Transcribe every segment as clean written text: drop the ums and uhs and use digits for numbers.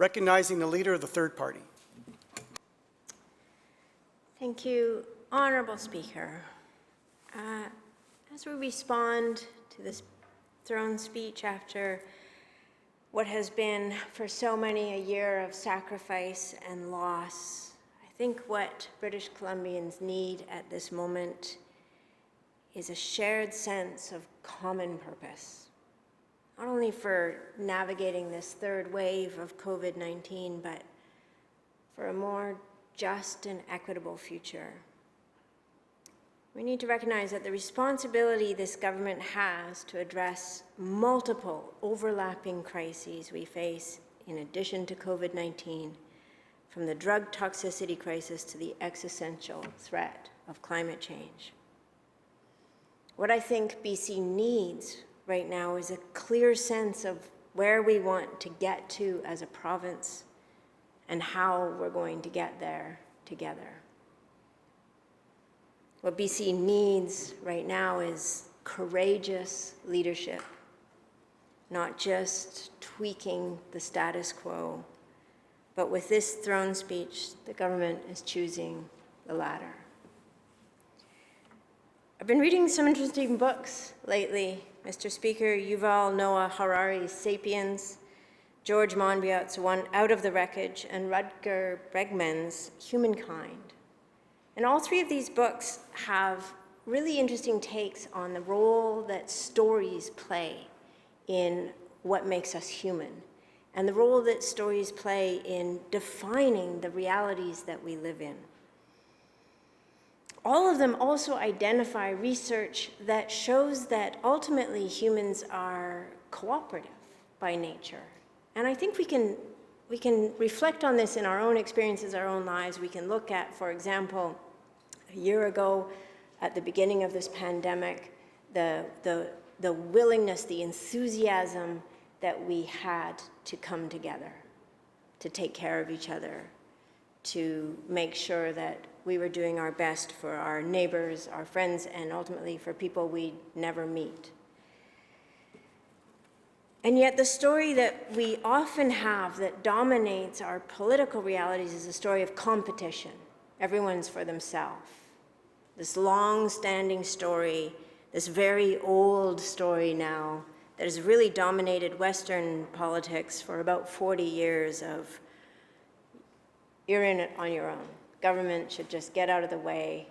Recognizing the Leader of the Third Party. Thank you, Honourable Speaker. As we respond to this throne speech after what has been for so many a year of sacrifice and loss, I think what British Columbians need at this moment is a shared sense of common purpose, not only for navigating this third wave of COVID-19, but for a more just and equitable future. We need to recognize that the responsibility this government has to address multiple overlapping crises we face in addition to COVID-19, from the drug toxicity crisis to the existential threat of climate change. What I think BC needs right now is a clear sense of where we want to get to as a province and how we're going to get there together. What BC needs right now is courageous leadership, not just tweaking the status quo, but with this throne speech, the government is choosing the latter. I've been reading some interesting books lately, Mr. Speaker. Yuval Noah Harari's *Sapiens*, George Monbiot's *One Out of the Wreckage*, and Rutger Bregman's *Humankind*. And all three of these books have really interesting takes on the role that stories play in what makes us human, and the role that stories play in defining the realities that we live in. All of them also identify research that shows that ultimately humans are cooperative by nature. And I think we can reflect on this in our own experiences, our own lives. We can look at, for example, a year ago at the beginning of this pandemic, the willingness, the enthusiasm that we had to come together, to take care of each other, to make sure that we were doing our best for our neighbors, our friends, and ultimately for people we'd never meet. And yet the story that we often have that dominates our political realities is a story of competition. Everyone's for themselves. This long-standing story, this very old story now, that has really dominated Western politics for about 40 years of, you're in it on your own. Government should just get out of the way,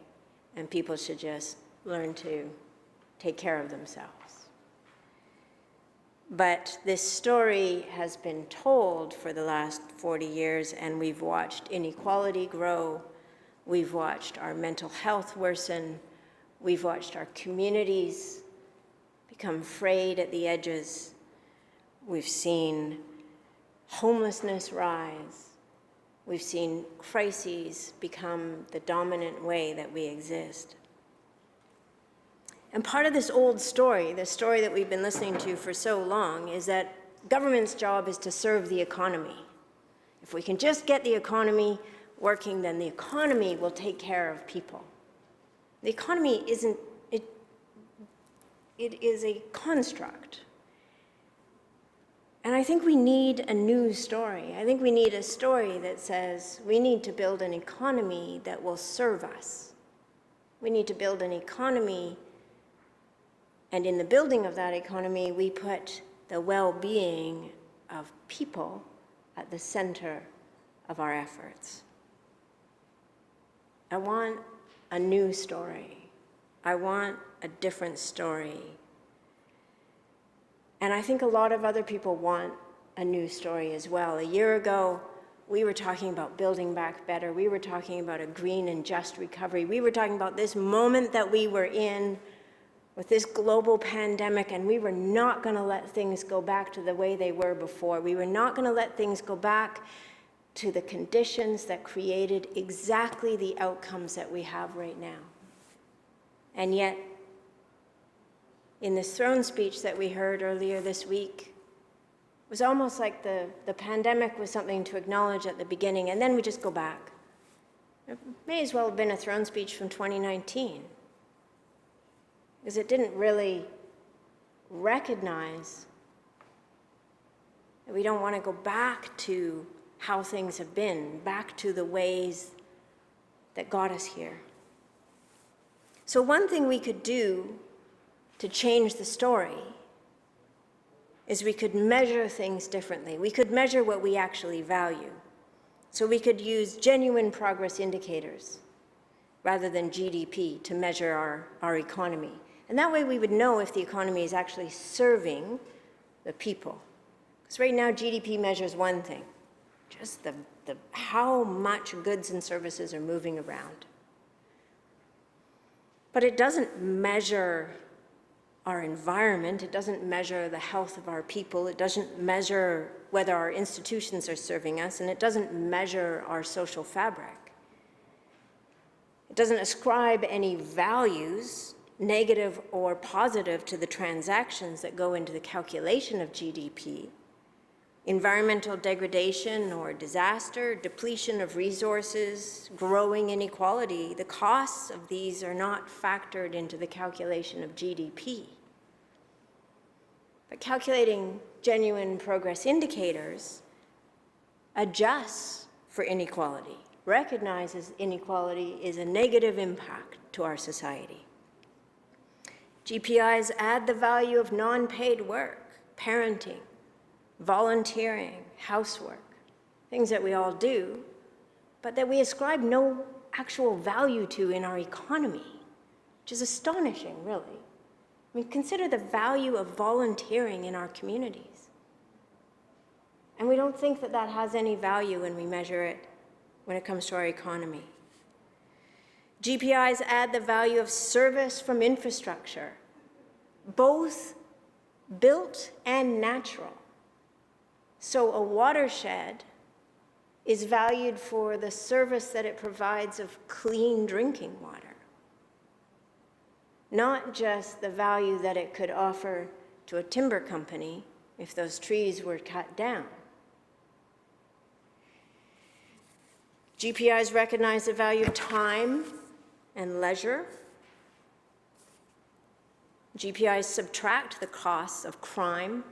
and people should just learn to take care of themselves. But this story has been told for the last 40 years, and we've watched inequality grow. We've watched our mental health worsen. We've watched our communities become frayed at the edges. We've seen homelessness rise. We've seen crises become the dominant way that we exist. And part of this old story, the story that we've been listening to for so long, is that government's job is to serve the economy. If we can just get the economy working, then the economy will take care of people. The economy isn't, it is a construct. And I think we need a new story. I think we need a story that says we need to build an economy that will serve us. We need to build an economy, and in the building of that economy, we put the well-being of people at the center of our efforts. I want a new story. I want a different story. And I think a lot of other people want a new story as well. A year ago, we were talking about building back better. We were talking about a green and just recovery. We were talking about this moment that we were in with this global pandemic, and we were not going to let things go back to the way they were before. We were not going to let things go back to the conditions that created exactly the outcomes that we have right now. And yet, in this throne speech that we heard earlier this week, it was almost like the pandemic was something to acknowledge at the beginning, and then we just go back. It may as well have been a throne speech from 2019, because it didn't really recognize that we don't want to go back to how things have been, back to the ways that got us here. So one thing we could do to change the story is we could measure things differently. We could measure what we actually value. So we could use genuine progress indicators rather than GDP to measure our economy. And that way we would know if the economy is actually serving the people. Because right now GDP measures one thing, just how much goods and services are moving around. But it doesn't measure our environment, it doesn't measure the health of our people, it doesn't measure whether our institutions are serving us, and it doesn't measure our social fabric. It doesn't ascribe any values, negative or positive, to the transactions that go into the calculation of GDP. Environmental degradation or disaster, depletion of resources, growing inequality, the costs of these are not factored into the calculation of GDP. But calculating genuine progress indicators adjusts for inequality, recognizes inequality is a negative impact to our society. GPIs add the value of non-paid work, parenting, volunteering, housework, things that we all do, but that we ascribe no actual value to in our economy, which is astonishing, really. I mean, consider the value of volunteering in our communities. And we don't think that that has any value when we measure it when it comes to our economy. GPIs add the value of service from infrastructure, both built and natural. So a watershed is valued for the service that it provides of clean drinking water, not just the value that it could offer to a timber company if those trees were cut down. GPIs recognize the value of time and leisure. GPIs subtract the costs of crime,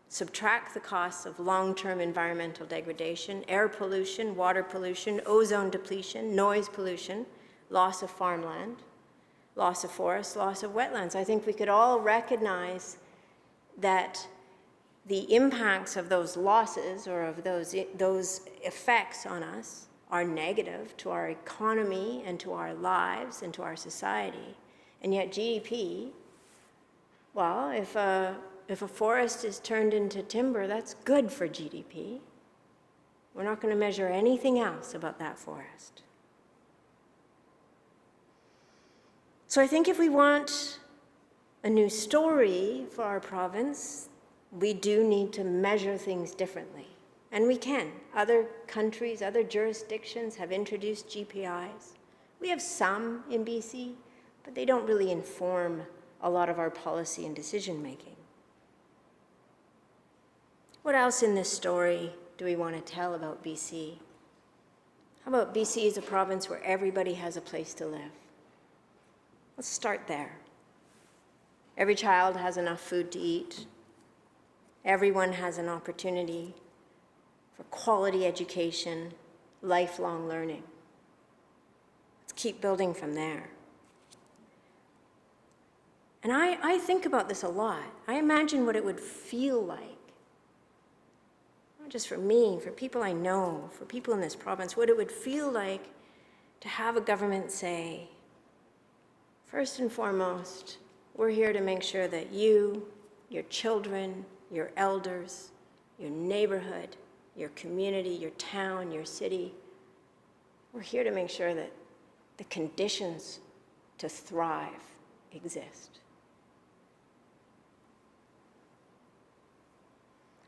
subtract the costs of long-term environmental degradation, air pollution, water pollution, ozone depletion, noise pollution, loss of farmland, loss of forests, loss of wetlands. I think we could all recognize that the impacts of those losses or of those effects on us are negative to our economy and to our lives and to our society. And yet GDP, well, if a forest is turned into timber, that's good for GDP. We're not going to measure anything else about that forest. So I think if we want a new story for our province, we do need to measure things differently. And we can. Other countries, other jurisdictions have introduced GPIs. We have some in BC, but they don't really inform a lot of our policy and decision making. What else in this story do we want to tell about BC? How about BC is a province where everybody has a place to live? Let's start there. Every child has enough food to eat. Everyone has an opportunity for quality education, lifelong learning. Let's keep building from there. And I think about this a lot. I imagine what it would feel like, not just for me, for people I know, for people in this province, what it would feel like to have a government say, first and foremost, we're here to make sure that you, your children, your elders, your neighborhood, your community, your town, your city, we're here to make sure that the conditions to thrive exist.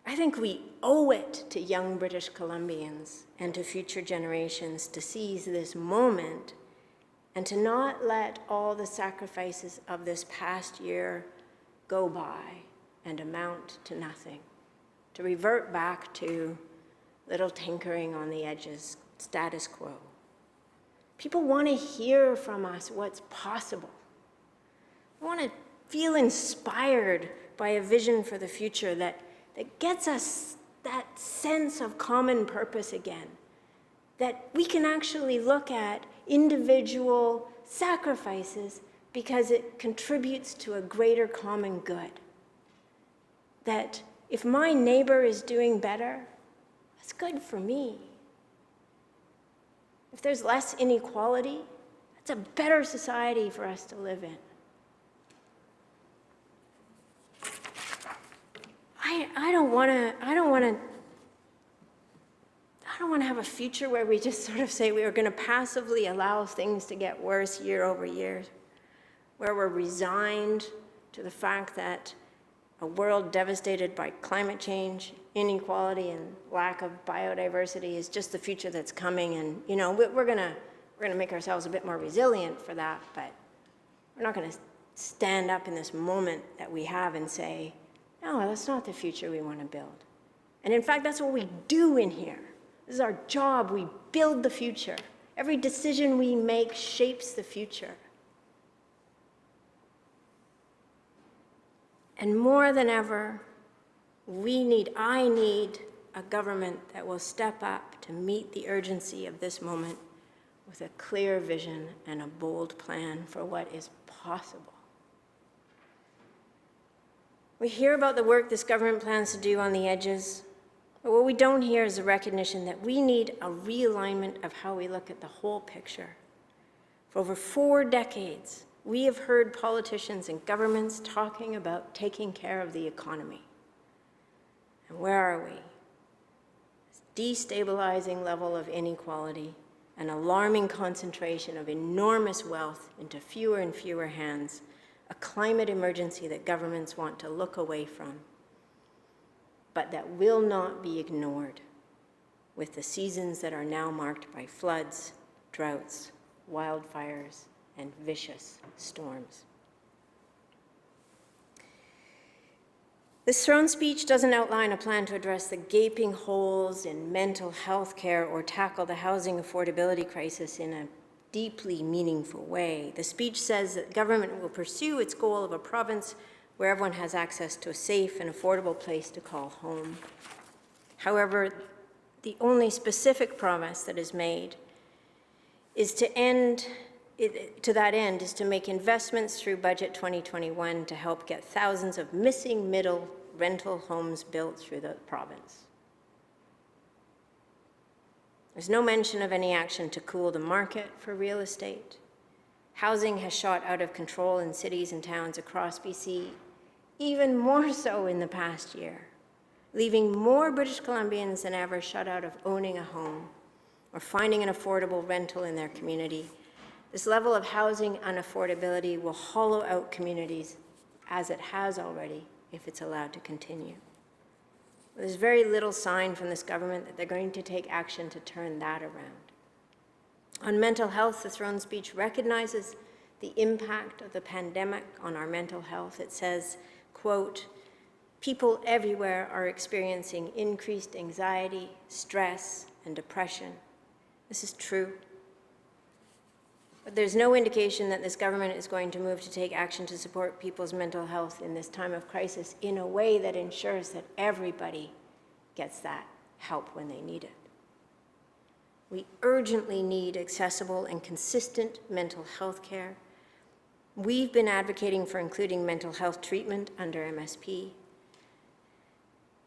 I think we owe it to young British Columbians and to future generations to seize this moment and to not let all the sacrifices of this past year go by and amount to nothing, to revert back to little tinkering on the edges, status quo. People want to hear from us what's possible. They want to feel inspired by a vision for the future that gets us that sense of common purpose again, that we can actually look at individual sacrifices because it contributes to a greater common good. That if my neighbor is doing better, that's good for me. If there's less inequality, that's a better society for us to live in. I don't want to have a future where we just sort of say we are going to passively allow things to get worse year over year, where we're resigned to the fact that a world devastated by climate change, inequality, and lack of biodiversity is just the future that's coming. And we're gonna make ourselves a bit more resilient for that, but we're not going to stand up in this moment that we have and say, no, that's not the future we want to build. And in fact, that's what we do in here. This is our job. We build the future. Every decision we make shapes the future. And more than ever, I need a government that will step up to meet the urgency of this moment with a clear vision and a bold plan for what is possible. We hear about the work this government plans to do on the edges, but what we don't hear is the recognition that we need a realignment of how we look at the whole picture. For over 4 decades, we have heard politicians and governments talking about taking care of the economy. And where are we? This destabilizing level of inequality, an alarming concentration of enormous wealth into fewer and fewer hands, a climate emergency that governments want to look away from, but that will not be ignored with the seasons that are now marked by floods, droughts, wildfires, and vicious storms. This throne speech doesn't outline a plan to address the gaping holes in mental health care or tackle the housing affordability crisis in a deeply meaningful way. The speech says that government will pursue its goal of a province where everyone has access to a safe and affordable place to call home. However, the only specific promise that is made is to that end is to make investments through Budget 2021 to help get thousands of missing middle rental homes built through the province. There's no mention of any action to cool the market for real estate. Housing has shot out of control in cities and towns across BC, even more so in the past year, leaving more British Columbians than ever shut out of owning a home or finding an affordable rental in their community. This level of housing unaffordability will hollow out communities, as it has already, if it's allowed to continue. There's very little sign from this government that they're going to take action to turn that around. On mental health, the throne speech recognizes the impact of the pandemic on our mental health. It says, quote, "People everywhere are experiencing increased anxiety, stress, and depression." This is true. But there's no indication that this government is going to move to take action to support people's mental health in this time of crisis in a way that ensures that everybody gets that help when they need it. We urgently need accessible and consistent mental health care. We've been advocating for including mental health treatment under MSP,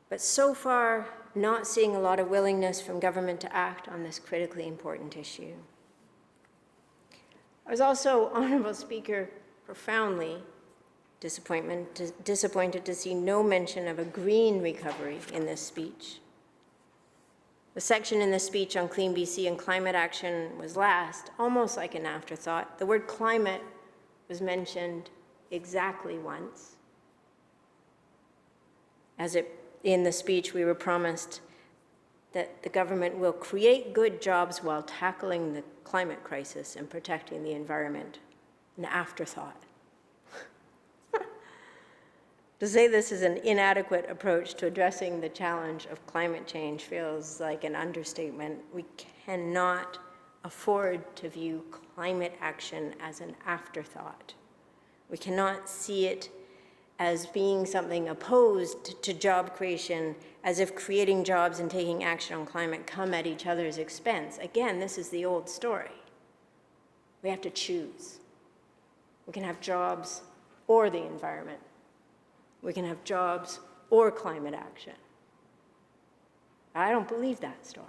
but so far not seeing a lot of willingness from government to act on this critically important issue. I was also, Honourable Speaker, profoundly disappointed to see no mention of a green recovery in this speech. The section in this speech on Clean BC and climate action was last, almost like an afterthought. The word climate was mentioned exactly once. In the speech, we were promised that the government will create good jobs while tackling the climate crisis and protecting the environment. An afterthought. To say this is an inadequate approach to addressing the challenge of climate change feels like an understatement. We cannot afford to view climate action as an afterthought. We cannot see it as being something opposed to job creation, as if creating jobs and taking action on climate come at each other's expense. Again, this is the old story. We have to choose. We can have jobs or the environment. We can have jobs or climate action. I don't believe that story.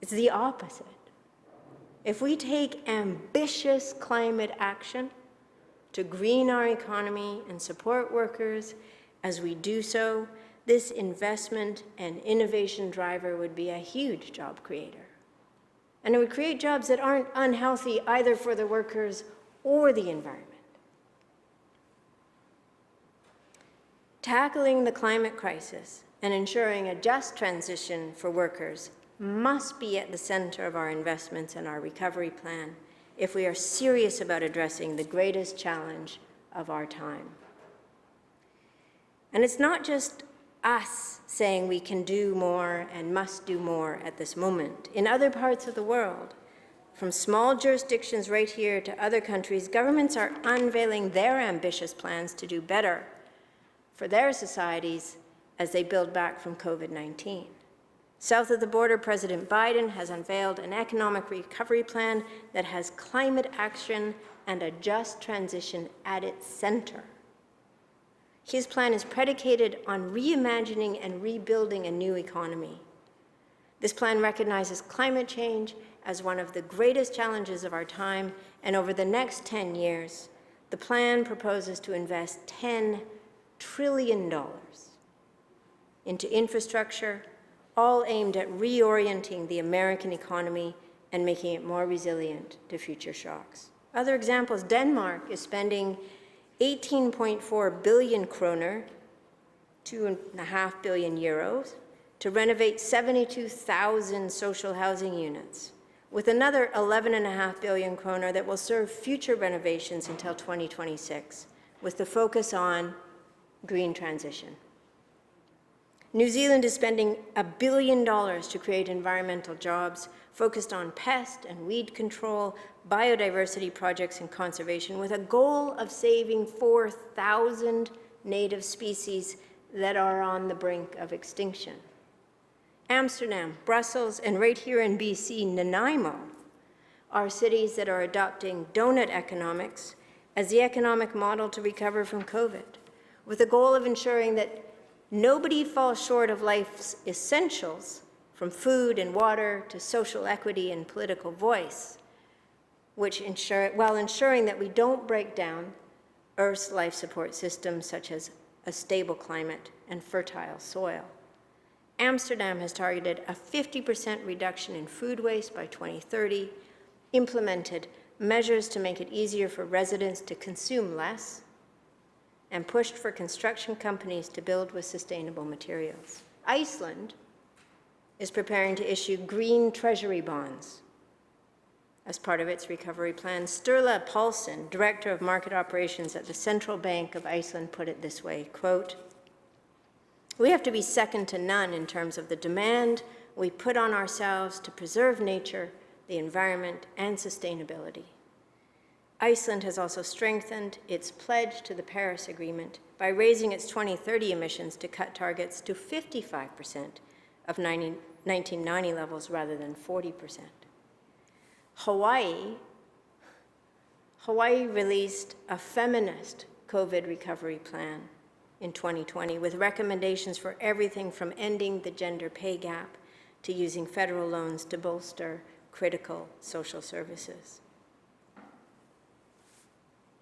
It's the opposite. If we take ambitious climate action to green our economy and support workers as we do so, this investment and innovation driver would be a huge job creator. And it would create jobs that aren't unhealthy either for the workers or the environment. Tackling the climate crisis and ensuring a just transition for workers must be at the center of our investments and our recovery plan if we are serious about addressing the greatest challenge of our time. And it's not just us saying we can do more and must do more at this moment. In other parts of the world, from small jurisdictions right here to other countries, governments are unveiling their ambitious plans to do better for their societies as they build back from COVID-19. South of the border, President Biden has unveiled an economic recovery plan that has climate action and a just transition at its center. His plan is predicated on reimagining and rebuilding a new economy. This plan recognizes climate change as one of the greatest challenges of our time, and over the next 10 years, the plan proposes to invest $10 trillion into infrastructure, all aimed at reorienting the American economy and making it more resilient to future shocks. Other examples, Denmark is spending 18.4 billion kroner, 2.5 billion euros, to renovate 72,000 social housing units, with another 11.5 billion kroner that will serve future renovations until 2026, with the focus on green transition. New Zealand is spending $1 billion to create environmental jobs focused on pest and weed control, biodiversity projects, and conservation, with a goal of saving 4,000 native species that are on the brink of extinction. Amsterdam, Brussels, and right here in BC, Nanaimo are cities that are adopting donut economics as the economic model to recover from COVID, with the goal of ensuring that nobody falls short of life's essentials, from food and water to social equity and political voice, while ensuring that we don't break down Earth's life support systems, such as a stable climate and fertile soil. Amsterdam has targeted a 50% reduction in food waste by 2030, implemented measures to make it easier for residents to consume less, and pushed for construction companies to build with sustainable materials. Iceland is preparing to issue green treasury bonds as part of its recovery plan. Sturla Paulsen, Director of Market Operations at the Central Bank of Iceland, put it this way, quote, "We have to be second to none in terms of the demand we put on ourselves to preserve nature, the environment, and sustainability." Iceland has also strengthened its pledge to the Paris Agreement by raising its 2030 emissions to cut targets to 55% of 1990 levels rather than 40%. Hawaii released a feminist COVID recovery plan in 2020 with recommendations for everything from ending the gender pay gap to using federal loans to bolster critical social services.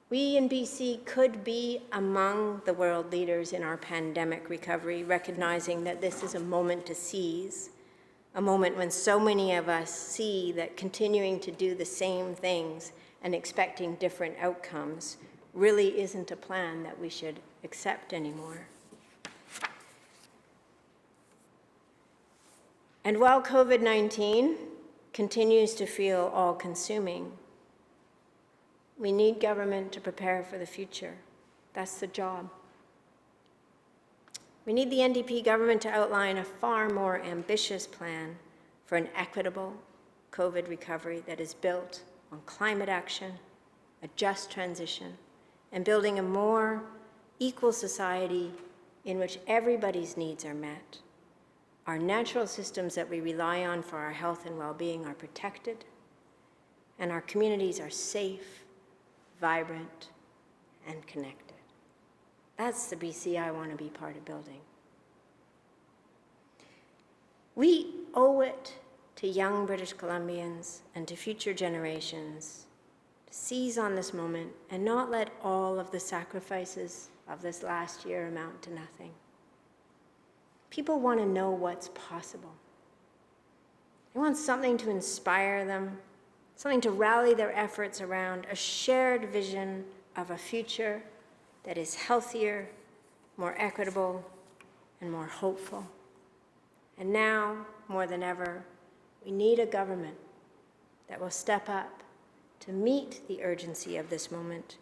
We in BC could be among the world leaders in our pandemic recovery, recognizing that this is a moment to seize, a moment when so many of us see that continuing to do the same things and expecting different outcomes really isn't a plan that we should accept anymore. And while COVID-19 continues to feel all-consuming, we need government to prepare for the future. That's the job. We need the NDP government to outline a far more ambitious plan for an equitable COVID recovery that is built on climate action, a just transition, and building a more equal society in which everybody's needs are met. Our natural systems that we rely on for our health and well-being are protected, and our communities are safe, vibrant, and connected. That's the BC I want to be part of building. We owe it to young British Columbians and to future generations to seize on this moment and not let all of the sacrifices of this last year amount to nothing. People want to know what's possible. They want something to inspire them, something to rally their efforts around, a shared vision of a future that is healthier, more equitable, and more hopeful. And now, more than ever, we need a government that will step up to meet the urgency of this moment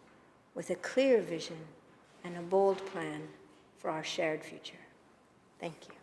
with a clear vision and a bold plan for our shared future. Thank you.